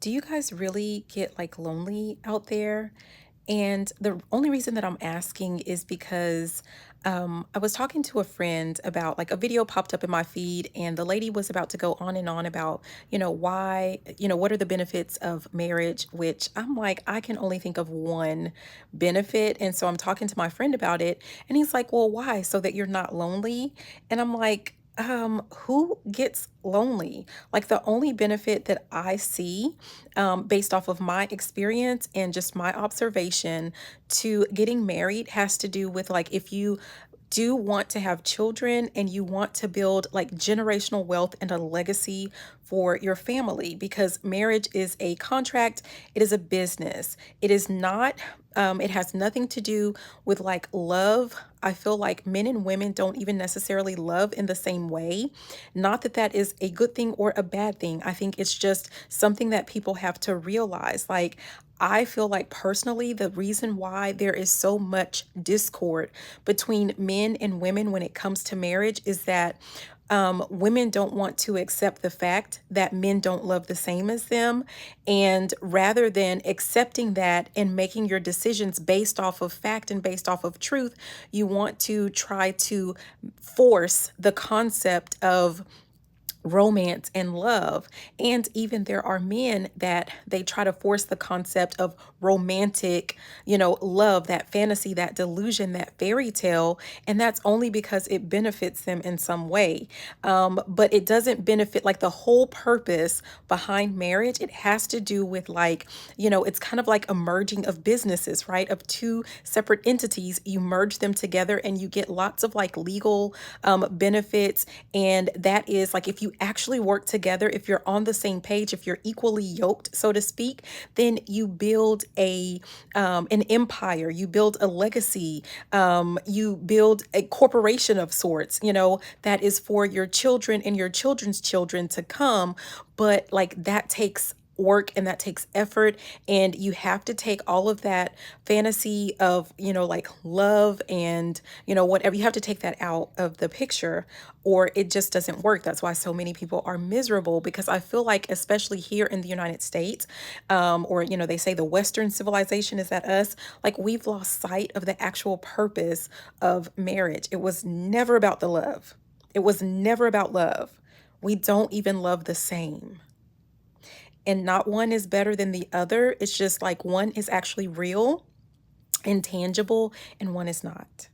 Do you guys really get like lonely out there? And the only reason that I'm asking is because I was talking to a friend about like a video popped up in my feed, and the lady was about to go on and on about, why, what are the benefits of marriage, which I'm like, I can only think of one benefit. And so I'm talking to my friend about it, and he's like, well, why? So that you're not lonely. And I'm like, who gets lonely? Like the only benefit that I see based off of my experience and just my observation to getting married has to do with like if you do want to have children and you want to build like generational wealth and a legacy for your family, because marriage is a contract, it is a business. It is not, it has nothing to do with like love. I feel like men and women don't even necessarily love in the same way. Not that that is a good thing or a bad thing. I think it's just something that people have to realize. Like, I feel like personally, the reason why there is so much discord between men and women when it comes to marriage is that women don't want to accept the fact that men don't love the same as them. And rather than accepting that and making your decisions based off of fact and based off of truth, you want to try to force the concept of romance and love. And even there are men that they try to force the concept of romantic, love, that fantasy, that delusion, that fairy tale. And that's only because it benefits them in some way. But it doesn't benefit like the whole purpose behind marriage. It has to do with like, it's kind of like a merging of businesses, right? Of two separate entities. You merge them together and you get lots of like legal benefits. And that is like if you actually work together, if you're on the same page, if you're equally yoked, so to speak, then you build an empire, you build a legacy, you build a corporation of sorts, that is for your children and your children's children to come. But like that takes work and that takes effort, and you have to take all of that fantasy of like love and whatever, you have to take that out of the picture or it just doesn't work. That's why so many people are miserable, because I feel like especially here in the United States, or they say the Western civilization, is that us, like we've lost sight of the actual purpose of marriage. It was never about the love. It was never about love. We don't even love the same, and not one is better than the other. It's just like one is actually real and tangible and one is not.